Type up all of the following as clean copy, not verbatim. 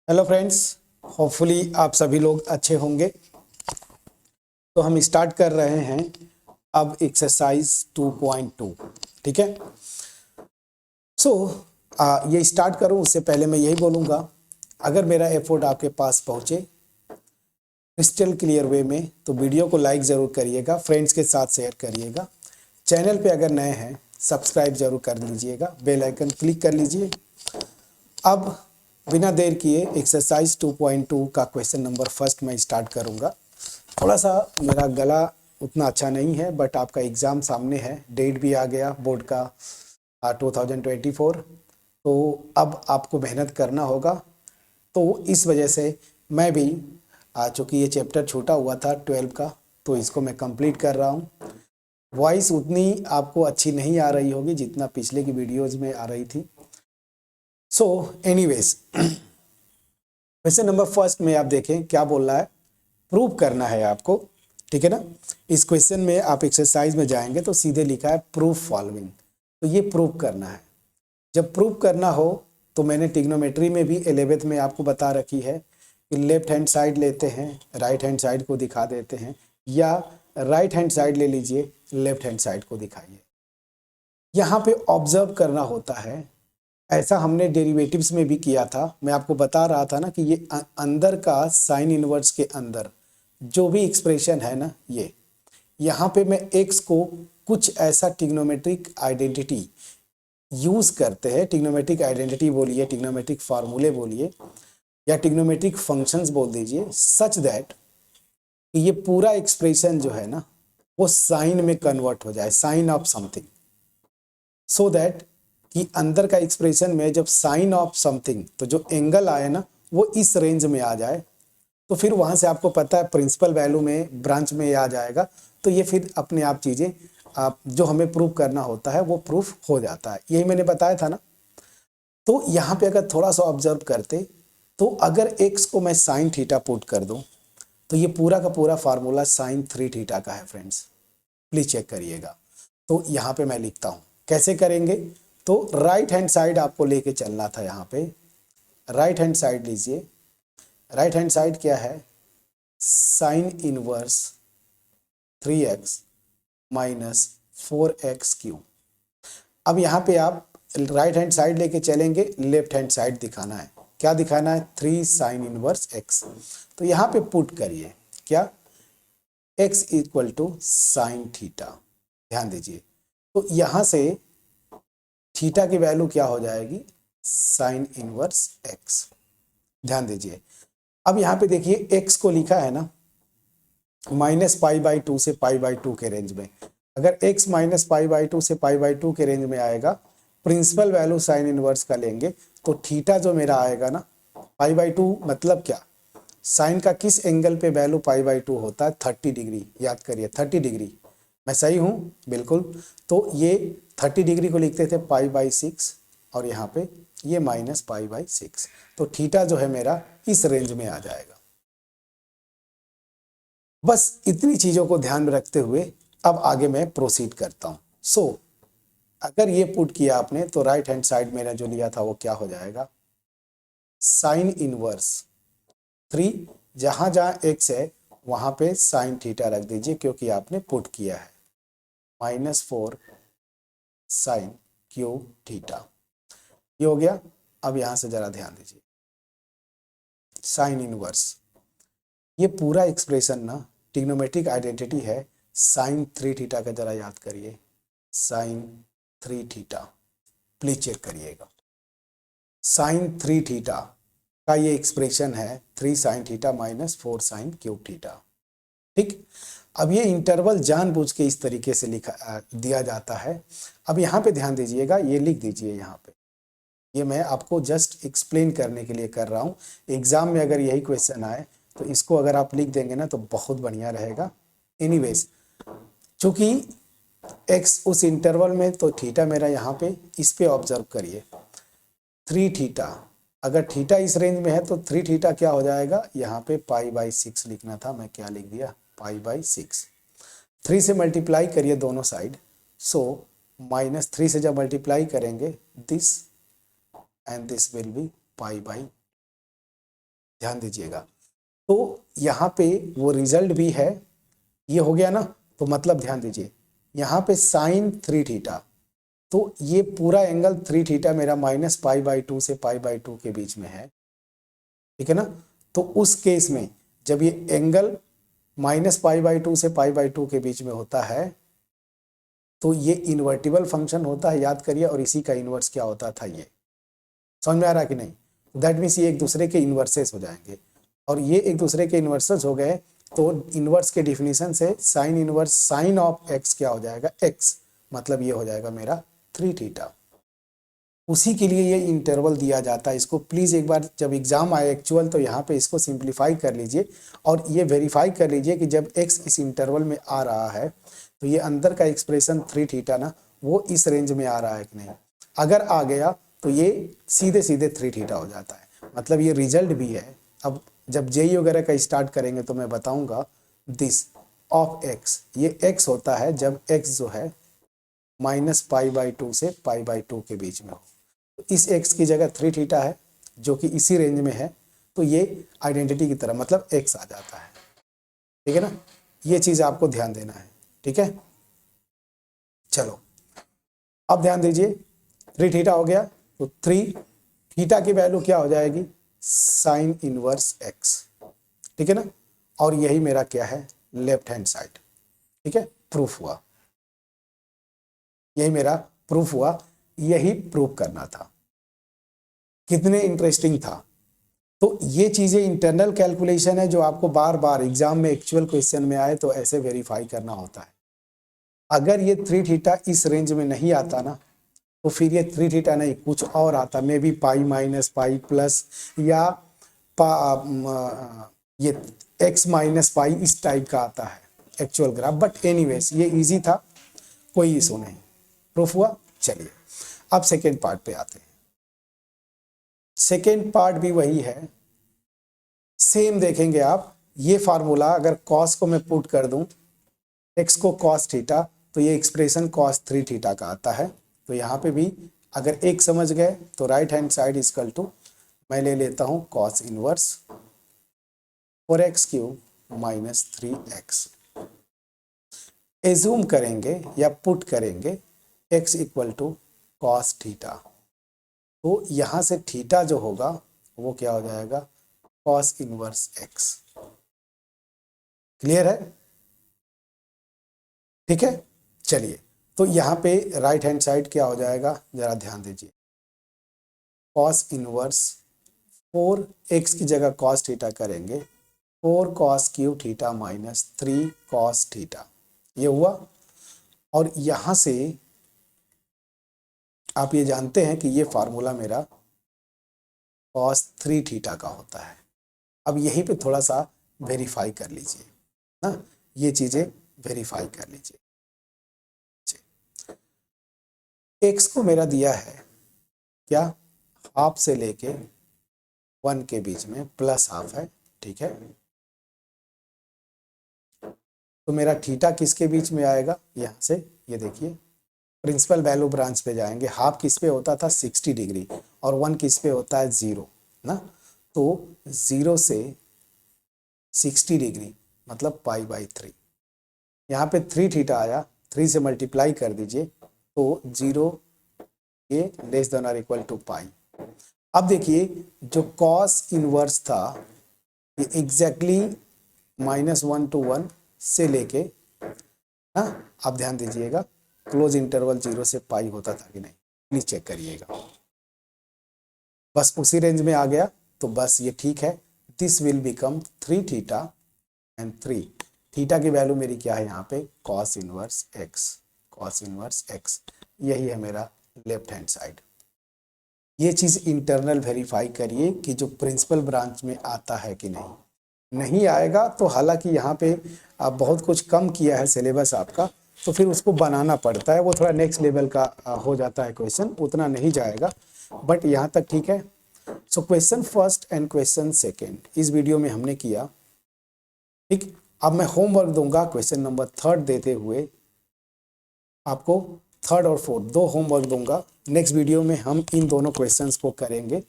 Hello friends, hopefully आप सभी लोग अच्छे होंगे। तो हम स्टार्ट कर रहे हैं अब एक्सरसाइज 2.2। ठीक है। सो ये स्टार्ट करूं उससे पहले मैं यही बोलूँगा, अगर मेरा एफर्ट आपके पास पहुँचे क्रिस्टल क्लियर वे में तो वीडियो को लाइक ज़रूर करिएगा, फ्रेंड्स के साथ शेयर करिएगा। चैनल पे अगर नए हैं सब्सक्राइब जरूर कर लीजिएगा, बेल आइकन क्लिक कर लीजिए। अब बिना देर किए एक्सरसाइज 2.2 का क्वेश्चन नंबर फर्स्ट मैं स्टार्ट करूंगा। थोड़ा सा मेरा गला उतना अच्छा नहीं है, बट आपका एग्ज़ाम सामने है, डेट भी आ गया बोर्ड का 2024। तो अब आपको मेहनत करना होगा। तो इस वजह से मैं भी चूँकि ये चैप्टर छूटा हुआ था 12 का, तो इसको मैं कंप्लीट कर रहा हूँ। वॉइस उतनी आपको अच्छी नहीं आ रही होगी जितना पिछले की वीडियोज़ में आ रही थी। So anyways, question number first में आप देखें क्या बोल रहा है, प्रूव करना है आपको। ठीक है ना। इस क्वेश्चन में आप एक्सरसाइज में जाएंगे तो सीधे लिखा है प्रूफ फॉलोइंग, तो ये प्रूव करना है। जब प्रूव करना हो तो मैंने ट्रिग्नोमेट्री में भी 11th में आपको बता रखी है कि लेफ्ट हैंड साइड लेते हैं, राइट हैंड साइड को दिखा देते हैं, या राइट हैंड साइड ले लीजिए, लेफ्ट हैंड साइड को दिखाइए। यहाँ पे ऑब्जर्व करना होता है। ऐसा हमने डेरिवेटिव्स में भी किया था। मैं आपको बता रहा था ना कि ये अंदर का साइन इनवर्स के अंदर जो भी एक्सप्रेशन है ना, ये यहाँ पे मैं x को कुछ ऐसा ट्रिग्नोमेट्रिक आइडेंटिटी यूज करते हैं। ट्रिग्नोमेट्रिक आइडेंटिटी बोलिए, ट्रिग्नोमेट्रिक फार्मूले बोलिए, या ट्रिग्नोमेट्रिक फंक्शंस बोल दीजिए, सच दैट कि ये पूरा एक्सप्रेशन जो है ना वो साइन में कन्वर्ट हो जाए, sine of something, so that कि अंदर का एक्सप्रेशन में जब साइन ऑफ समथिंग तो जो एंगल आए ना वो इस रेंज में आ जाए, तो फिर वहां से आपको पता है प्रिंसिपल वैल्यू में, ब्रांच में आ जाएगा। तो ये फिर अपने आप चीज़ें आप जो हमें प्रूव करना होता है वो प्रूफ हो जाता है। यही मैंने बताया था ना। तो यहाँ पे अगर थोड़ा सा ऑब्जर्व करते तो अगर x को मैं साइन थीटा पुट कर दूं तो ये पूरा का पूरा फार्मूला साइन 3 थीटा का है फ्रेंड्स, प्लीज चेक करिएगा। तो यहाँ पे मैं लिखता हूँ, कैसे करेंगे। तो राइट हैंड साइड आपको लेके चलना था। यहाँ पे राइट हैंड साइड लीजिए। राइट हैंड साइड क्या है, sine inverse 3x minus 4x cube. अब यहाँ पे आप राइट हैंड साइड लेके चलेंगे, लेफ्ट हैंड साइड दिखाना है। क्या दिखाना है, 3 साइन इनवर्स x। तो यहाँ पे पुट करिए क्या, x equal to sine theta. ध्यान दीजिए, तो यहाँ से थीटा की वैल्यू क्या हो जाएगी, साइन इनवर्स x। ध्यान दीजिए, अब यहाँ पे देखिए x को लिखा है ना -π/2 से π/2 के रेंज में। अगर x -π/2 से π/2 के रेंज में आएगा, प्रिंसिपल वैल्यू साइन इनवर्स का लेंगे तो थीटा जो मेरा आएगा ना, π/2 मतलब क्या, साइन का किस एंगल पे वैल्यू π/2 होता है, 30 डिग्री। याद करिए 30 डिग्री। मैं सही हूँ बिल्कुल। तो ये 30 डिग्री को लिखते थे π/6, और यहाँ पे ये -π/6। तो थीटा जो है मेरा इस रेंज में आ जाएगा। बस इतनी चीजों को ध्यान में रखते हुए अब आगे मैं प्रोसीड करता हूं। सो अगर ये पुट किया आपने तो राइट हैंड साइड मेरा जो लिया था वो क्या हो जाएगा, साइन इनवर्स 3, जहां जहां x है वहां पे साइन थीटा रख दीजिए क्योंकि आपने पुट किया है, -4 साइन क्यूब थीटा। ये हो गया। अब यहां से जरा ध्यान दीजिए, साइन इनवर्स, ये पूरा एक्सप्रेशन ना ट्रिग्नोमेट्रिक आइडेंटिटी है साइन 3 थीटा का। जरा याद करिए, साइन 3 थीटा, प्लीज चेक करिएगा। साइन 3 थीटा का ये एक्सप्रेशन है 3 sine theta minus 4 sine cube theta. ठीक। अब ये इंटरवल जानबूझ के इस तरीके से लिखा दिया जाता है। अब यहाँ पे ध्यान दीजिएगा, ये लिख दीजिए यहाँ पे, ये मैं आपको जस्ट एक्सप्लेन करने के लिए कर रहा हूँ। एग्जाम में अगर यही क्वेश्चन आए तो इसको अगर आप लिख देंगे ना तो बहुत बढ़िया रहेगा। एनीवेज, चूंकि x उस इंटरवल में, तो थीटा मेरा यहाँ पे, इस पे ऑब्जर्व करिए 3 थीटा। अगर थीटा इस रेंज में है तो 3 थीटा क्या हो जाएगा, यहाँ पे π/6 लिखना था, मैं क्या लिख दिया, π/6। 3 से मल्टीप्लाई करिए दोनों साइड। सो -3 से जब मल्टीप्लाई करेंगे this and this will be π/2। ध्यान दीजिएगा। तो यहाँ पे वो रिजल्ट भी है, ये हो गया ना, तो मतलब ध्यान दीजिए यहाँ पे साइन 3 थीटा, तो ये पूरा एंगल 3 थीटा मेरा -π/2 से π/2 के बीच में है, ठीक है ना। तो उस केस में जब ये एंगल -π/2 से π/2 के बीच में होता है तो ये इन्वर्टिबल फंक्शन होता है, याद करिए, और इसी का इन्वर्स क्या होता था, ये समझ में आ रहा कि नहीं। दैट मीन्स ये एक दूसरे के इन्वर्सेस हो जाएंगे, और ये एक दूसरे के इन्वर्सेस हो गए तो इन्वर्स के डिफिनीशन से sine inverse sine of x क्या हो जाएगा, एक्स, मतलब ये हो जाएगा मेरा 3 थीटा। उसी के लिए ये इंटरवल दिया जाता है। इसको प्लीज़ एक बार जब एग्जाम आए एक्चुअल तो यहाँ पे इसको सिंप्लीफाई कर लीजिए और ये वेरीफाई कर लीजिए कि जब x इस इंटरवल में आ रहा है तो ये अंदर का एक्सप्रेशन 3 थीटा ना वो इस रेंज में आ रहा है कि नहीं। अगर आ गया तो ये सीधे सीधे 3 थीटा हो जाता है, मतलब ये रिजल्ट भी है। अब जब जेई वगैरह का स्टार्ट करेंगे तो मैं बताऊँगा दिस ऑफ x, ये x होता है जब x जो है -π/2 से π/2 के बीच में हो। तो इस x की जगह 3 थीटा है जो कि इसी रेंज में है, तो ये आइडेंटिटी की तरह मतलब x आ जाता है, ठीक है ना। ये चीज़ आपको ध्यान देना है, ठीक है। चलो अब ध्यान दीजिए 3 थीटा हो गया तो 3 थीटा की वैल्यू क्या हो जाएगी, साइन इनवर्स x, ठीक है ना। और यही मेरा क्या है, लेफ्ट हैंड साइड, ठीक है, प्रूफ हुआ। यही मेरा प्रूफ हुआ, यही प्रूफ करना था। कितने इंटरेस्टिंग था। तो ये चीज़ें इंटरनल कैलकुलेशन है जो आपको बार बार एग्जाम में एक्चुअल क्वेश्चन में आए तो ऐसे वेरीफाई करना होता है। अगर ये 3 थीटा इस रेंज में नहीं आता ना तो फिर ये 3 थीटा नहीं कुछ और आता, मे बी π-π+ या ये x-π इस टाइप का आता है एक्चुअल ग्राफ। बट एनीवेज ये इजी था, कोई इशू नहीं, प्रूफ हुआ। चलिए अब सेकेंड पार्ट पे आते हैं। सेकेंड पार्ट भी वही है, सेम देखेंगे आप। ये फार्मूला अगर कॉस को मैं पुट कर दूं, x को कॉस थीटा, तो ये एक्सप्रेशन कॉस 3 थीटा का आता है। तो यहाँ पे भी अगर एक समझ गए तो right hand side equal to मैं ले लेता हूँ cos inverse 4x³ -3x। Assume करेंगे या पुट करेंगे x equal to cos theta, तो यहाँ से थीटा जो होगा वो क्या हो जाएगा, कॉस इनवर्स x। क्लियर है, ठीक है। चलिए तो यहाँ पे राइट हैंड साइड क्या हो जाएगा, जरा ध्यान दीजिए, कॉस इनवर्स 4x की जगह कॉस थीटा करेंगे 4 cos³ थीटा -3 cos थीटा, ये हुआ। और यहाँ से आप ये जानते हैं कि ये फार्मूला मेरा cos 3 थीटा का होता है। अब यहीं पे थोड़ा सा वेरीफाई कर लीजिए ना, ये चीज़ें वेरीफाई कर लीजिए। x को मेरा दिया है क्या, हाफ से लेके 1 के बीच में +½ है, ठीक है। तो मेरा थीटा किसके बीच में आएगा, यहाँ से ये देखिए प्रिंसिपल वैल्यू ब्रांच पे जाएंगे। हाफ किस पे होता था 60 डिग्री और 1 किस पे होता है 0 ना, तो 0 से 60 डिग्री मतलब π/3। यहाँ पे 3 थीटा आया, 3 से मल्टीप्लाई कर दीजिए तो 0 के < π। अब देखिए जो कॉस इनवर्स था ये एग्जैक्टली -1 to 1 से लेके ना, आप ध्यान दीजिएगा क्लोज इंटरवल 0 से π होता था कि नहीं, प्लीज चेक करिएगा। बस उसी रेंज में आ गया तो बस ये ठीक है। This will become 3 theta and 3 theta की वैल्यू मेरी क्या है यहाँ पे, cos inverse x, cos inverse x। यही है मेरा लेफ्ट हैंड साइड। ये चीज़ इंटरनल वेरीफाई करिए कि जो प्रिंसिपल ब्रांच में आता है कि नहीं। नहीं आएगा तो हालांकि यहाँ पे आप बहुत कुछ कम किया है सिलेबस आपका, तो फिर उसको बनाना पड़ता है, वो थोड़ा नेक्स्ट लेवल का हो जाता है क्वेश्चन, उतना नहीं जाएगा, बट यहाँ तक ठीक है। So question first and question second इस वीडियो में हमने किया, ठीक। अब मैं होमवर्क दूंगा क्वेश्चन नंबर 3 देते हुए आपको 3rd और 4th 2 होमवर्क दूंगा। नेक्स्ट वीडियो में हम इन दोनों क्वेश्चंस को करेंगे।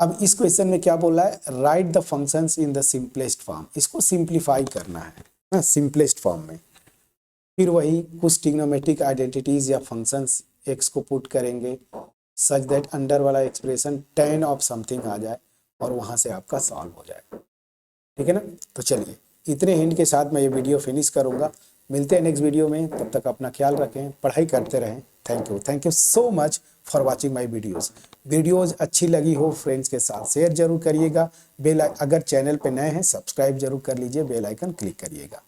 अब इस क्वेश्चन में क्या बोला है, right the functions in the simplest form, इसको सिंप्लीफाई करना है ना सिंपलेस्ट फॉर्म में। फिर वही कुछ ट्रिग्नोमेट्रिक आइडेंटिटीज या फंक्शंस एक्स को पुट करेंगे सच दैट अंडर वाला एक्सप्रेशन tan ऑफ समथिंग आ जाए और वहां से आपका सॉल्व हो जाए, ठीक है ना। तो चलिए इतने हिंट के साथ मैं ये वीडियो फिनिश करूंगा, मिलते हैं नेक्स्ट वीडियो में, तब तक अपना ख्याल रखें, पढ़ाई करते रहें। Thank you so much for watching my videos अच्छी लगी हो फ्रेंड्स के साथ शेयर जरूर करिएगा, अगर चैनल पे नए हैं सब्सक्राइब जरूर कर लीजिए, बेल आइकन क्लिक करिएगा।